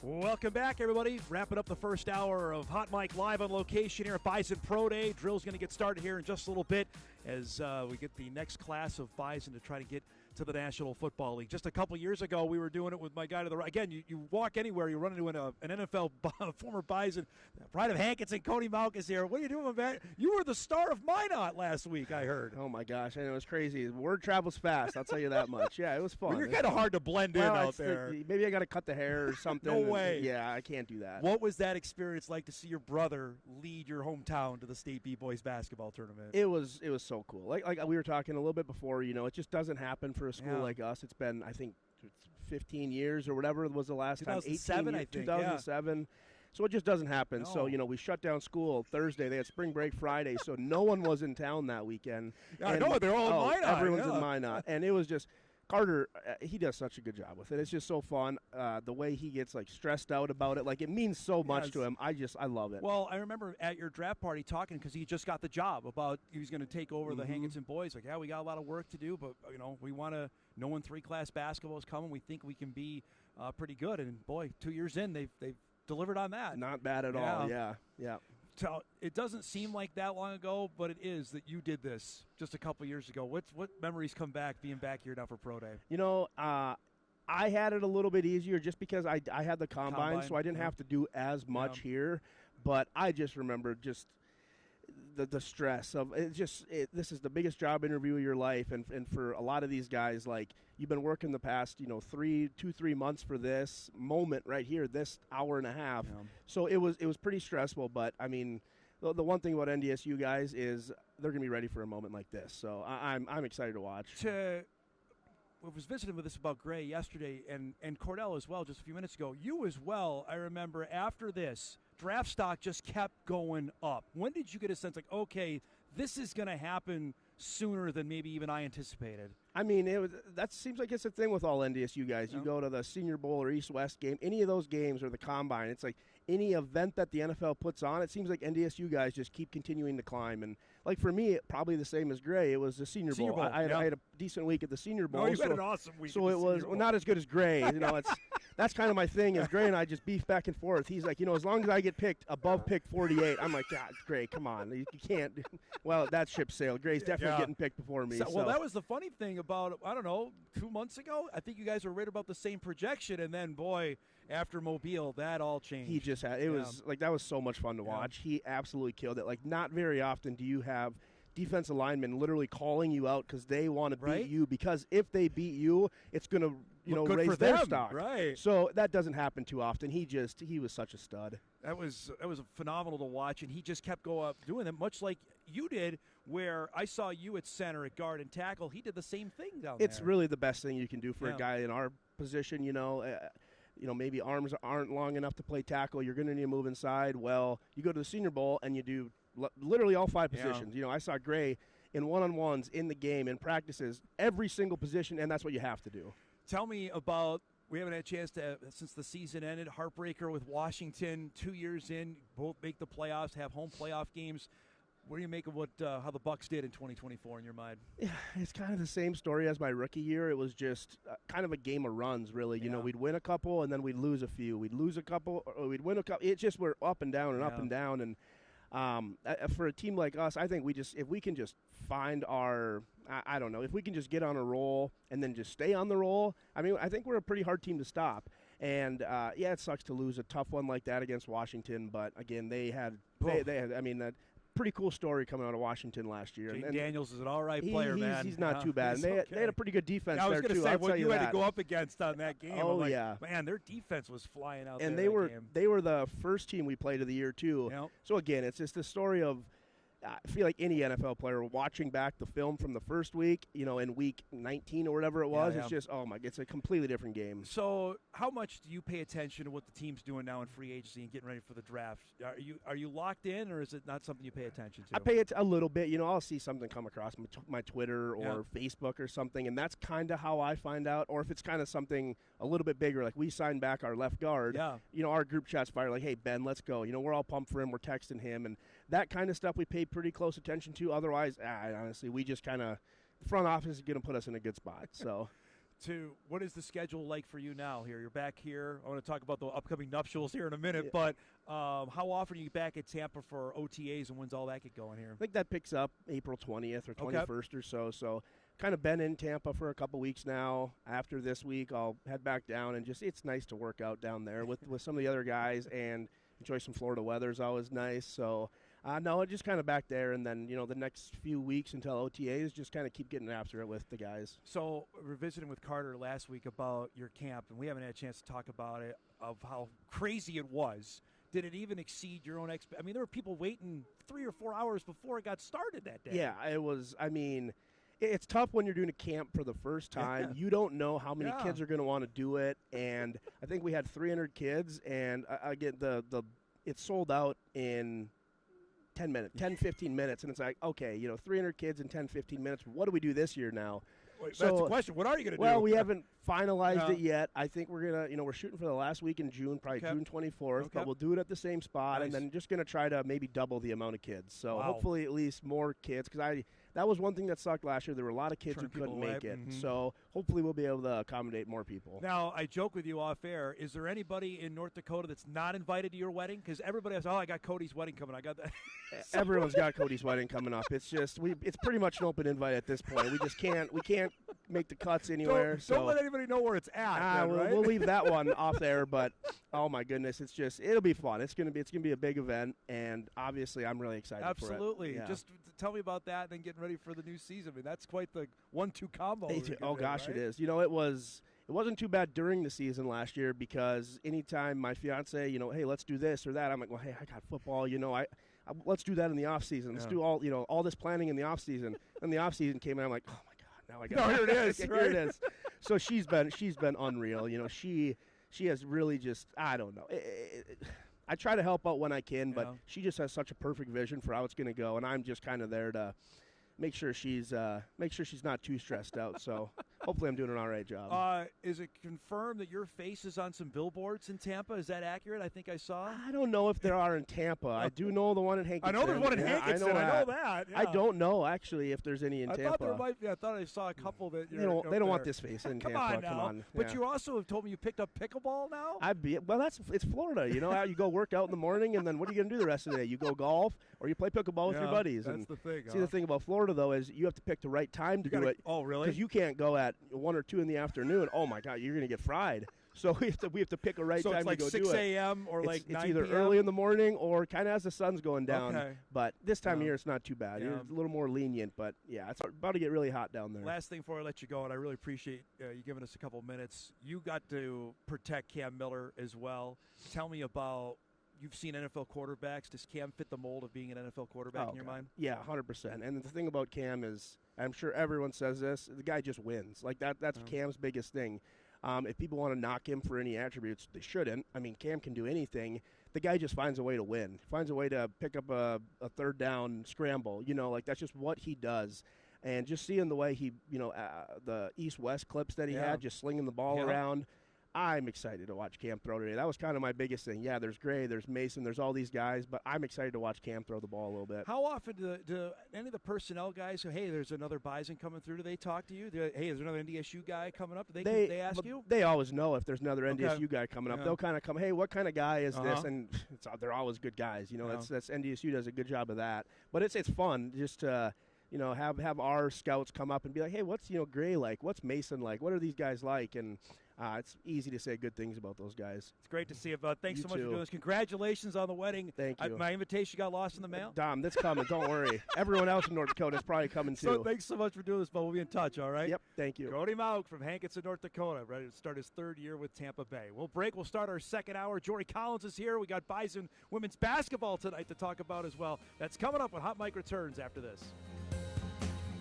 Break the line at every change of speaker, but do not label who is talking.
Welcome back, everybody. Wrapping up the first hour of Hot Mic Live on location here at Bison Pro Day. Drill's going to get started here in just a little bit as we get the next class of Bison to try to get to the National Football League. Just a couple years ago, we were doing it with my guy to the right. Again, you walk anywhere, you run into an NFL former Bison. Pride of Hankinson, Cody Mauch is here. What are you doing, man? You were the star of Minot last week, I heard.
Oh, my gosh. I know, it was crazy. Word travels fast, I'll tell you that much. Yeah, it was fun.
Well, you're kind of hard to blend in out there.
Maybe I got to cut the hair or something.
No way.
Yeah, I can't do that.
What was that experience like to see your brother lead your hometown to the state B-Boys basketball tournament?
It was so cool. Like we were talking a little bit before, it just doesn't happen for a school like us. It's been, I think, 15 years or whatever was the last time.
2007, I think.
2007. Yeah. So it just doesn't happen. No. So, we shut down school Thursday. They had spring break Friday, so no one was in town that weekend.
I know. They're all in Minot.
Everyone's in Minot. And it was just – Carter, he does such a good job with it. It's just so fun. The way he gets stressed out about it, it means so much to him. I love it.
Well, I remember at your draft party talking because he just got the job about he was going to take over the Hankinson boys. We got a lot of work to do, but we want to. Knowing 3-class basketball is coming, we think we can be pretty good. And boy, 2 years in, they've delivered on that.
Not bad at all. Yeah.
So it doesn't seem like that long ago, but it is that you did this just a couple years ago. What memories come back being back here now for Pro Day?
I had it a little bit easier just because I had the combine, so I didn't have to do as much here. But I just remember the stress of it. This is the biggest job interview of your life, and for a lot of these guys, you've been working the past 3 months for this moment right here, this hour and a half. Yeah. So it was pretty stressful. But I mean, the one thing about NDSU guys is they're going to be ready for a moment like this. So I'm excited to watch.
I was visiting with us about Gray yesterday and Cordell as well just a few minutes ago. You as well, I remember after this, draft stock just kept going up. When did you get a sense okay, this is going to happen sooner than maybe even I anticipated?
I mean, that seems like it's a thing with all NDSU guys. You go to the Senior Bowl or East-West game, any of those games or the Combine, it's any event that the NFL puts on, it seems like NDSU guys just keep continuing to climb. And for me, probably the same as Gray, it was the Senior Bowl. I had a decent week at the Senior Bowl.
Oh, you had an awesome week.
So it was not as good as Gray. That's kind of my thing is Gray and I just beef back and forth. He's like, as long as I get picked above pick 48, I'm like, God, Gray, come on. You can't. Well, that ship sailed. Gray's definitely getting picked before me.
Well, that was the funny thing about, 2 months ago, I think you guys were right about the same projection, and then, boy, after Mobile, that all changed.
He just had – was that was so much fun to watch. He absolutely killed it. Not very often do you have defensive linemen literally calling you out because they want to beat you, because if they beat you, it's going to raise their stock.
Right.
So that doesn't happen too often. He was such a stud.
That was phenomenal to watch, and he just kept doing that, much like you did, where I saw you at center, at guard, and tackle. He did the same thing down there.
It's really the best thing you can do for a guy in our position, maybe arms aren't long enough to play tackle. You're going to need to move inside. Well, you go to the Senior Bowl, and you do literally all 5 positions. I saw Gray in one-on-ones in the game, in practices, every single position, and that's what you have to do.
Tell me about, we haven't had a chance to, since the season ended, heartbreaker with Washington, 2 years in, both make the playoffs, have home playoff games. What do you make of how the Bucs did in 2024 in your mind?
Yeah, it's kind of the same story as my rookie year. It was just kind of a game of runs, really. We'd win a couple, and then we'd lose a few. We'd lose a couple, or we'd win a couple. It's just we're up and down and up and down. And for a team like us, I think if we can just find our – I don't know. If we can just get on a roll and then just stay on the roll, I think we're a pretty hard team to stop. And, it sucks to lose a tough one like that against Washington. But, again, they had that pretty cool story coming out of Washington last year.
Jaden Daniels is an all right player, man.
He's not too bad. And they had a pretty good defense
there, too.
I was going
to say, what you had to go up against on that game.
Oh, yeah.
Man, their defense was flying out
and
there.
And they were the first team we played of the year, too.
Yep.
So, again, it's just the story of – I feel like any NFL player watching back the film from the first week, in week 19 or whatever it was, it's just, it's a completely different game.
So how much do you pay attention to what the team's doing now in free agency and getting ready for the draft? Are you locked in, or is it not something you pay attention to?
I pay it a little bit. I'll see something come across my Twitter or Facebook or something, and that's kind of how I find out. Or if it's kind of something a little bit bigger, like we signed back our left guard, our group chat's fire, like, hey, Ben, let's go. We're all pumped for him. We're texting him, and that kind of stuff we pay pretty close attention to. Otherwise, honestly, we just kind of – the front office is going to put us in a good spot. So
what is the schedule like for you now here? You're back here. I want to talk about the upcoming nuptials here in a minute, but how often are you back at Tampa for OTAs, and when's all that get going here?
I think that picks up April 20th or 21st or so. So kind of been in Tampa for a couple weeks now. After this week, I'll head back down, and it's nice to work out down there with some of the other guys and enjoy some Florida weather is always nice. So no, just kind of back there, and then, the next few weeks until OTAs, just kind of keep getting after it with the guys.
So we were visiting with Carter last week about your camp, and we haven't had a chance to talk about it, of how crazy it was. Did it even exceed your own I mean, there were people waiting 3 or 4 hours before it got started that day.
Yeah, it was. I mean, it's tough when you're doing a camp for the first time. You don't know how many kids are going to want to do it, and I think we had 300 kids, and again, it's sold out in 10-15 minutes, and it's like, okay, 300 kids in 10-15 minutes. What do we do this year now?
Wait, so, that's the question. What are you going to do?
Well, we haven't finalized it yet. I think we're going to, we're shooting for the last week in June, probably June 24th, but we'll do it at the same spot, and then just going to try to maybe double the amount of kids. So hopefully at least more kids, because that was one thing that sucked last year. There were a lot of kids who couldn't make it. Mm-hmm. So hopefully we'll be able to accommodate more people.
Now, I joke with you off air. Is there anybody in North Dakota that's not invited to your wedding? Because everybody has, I got Cody's wedding coming. I got that.
Everyone's got Cody's wedding coming up. It's just it's pretty much an open invite at this point. We just can't make the cuts anywhere.
Don't let anybody know where it's at.
We'll leave that one off there. But oh my goodness, it'll be fun. It's gonna be a big event, and obviously I'm really excited for it.
Absolutely. Yeah. Just tell me about that, and then getting ready for the new season. I mean, that's quite the 1-2 combo.
Oh gosh, right? It is. It wasn't too bad during the season last year, because anytime my fiance, hey, let's do this or that, I'm like, well, hey, I got football. Let's do that in the off season. Let's do all this planning in the off season. And the off season came, and I'm like, oh my God, now I got.
No, here it is.
Here it is. So she's been unreal. She has really just, I don't know. I try to help out when I can, but she just has such a perfect vision for how it's going to go, and I'm just kind of there to make sure she's not too stressed out. So hopefully I'm doing an all right job.
Is it confirmed that your face is on some billboards in Tampa? Is that accurate? I think I saw.
I don't know if there are in Tampa. I do know the one in Hankinson.
I know there's one in Hankinson. I know that. Yeah.
I don't know actually if there's any in Tampa.
I thought there might be. I thought I saw a couple that
they don't want this face in Tampa. Come on.
But you also have told me you picked up pickleball now.
It's Florida. How you go work out in the morning, and then what are you going to do the rest of the day? You go golf or you play pickleball with your buddies.
That's the thing.
See, the thing about Florida though is you have to pick the right time to do it.
Oh, really?
Because you can't go at 1 or 2 in the afternoon. Oh my God, you're going to get fried. So we have to pick a right time to go do it.
So it's like 6 a.m. or like 9
It's either
p.m.?
early in the morning or kind of as the sun's going down.
Okay.
But this time of year, it's not too bad. It's a little more lenient. But, yeah, it's about to get really hot down there.
Last thing before I let you go, and I really appreciate you giving us a couple minutes. You got to protect Cam Miller as well. Tell me about – you've seen NFL quarterbacks. Does Cam fit the mold of being an NFL quarterback in your mind?
Yeah, 100%. And the thing about Cam is, I'm sure everyone says this, the guy just wins. Like that's Cam's biggest thing. If people want to knock him for any attributes, they shouldn't. I mean, Cam can do anything. The guy just finds a way to win. Finds a way to pick up a third down scramble. That's just what he does. And just seeing the way he, the East-West clips that he had, just slinging the ball around, I'm excited to watch Cam throw today. That was kind of my biggest thing. Yeah, there's Gray, there's Mason, there's all these guys, but I'm excited to watch Cam throw the ball a little bit.
How often do any of the personnel guys go, hey, there's another Bison coming through? Do they talk to you? Hey, there's another NDSU guy coming up? Do they ask you?
They always know if there's another NDSU guy coming up. They'll kind of come, hey, what kind of guy is this? And they're always good guys. That's NDSU does a good job of that. But it's fun just to have our scouts come up and be like, hey, what's Gray like? What's Mason like? What are these guys like? And it's easy to say good things about those guys.
It's great to see you, bud. Thanks so much for doing this. Congratulations on the wedding.
Thank you.
My invitation got lost in the mail?
Dom, that's coming. Don't worry. Everyone else in North Dakota is probably coming too.
So thanks so much for doing this, bud. We'll be in touch, all right?
Yep, thank you.
Cody Mauch from Hankinson, North Dakota, ready to start his 3rd year with Tampa Bay. We'll break. We'll start our 2nd hour. Jory Collins is here. We got Bison women's basketball tonight to talk about as well. That's coming up when Hot Mike returns after this.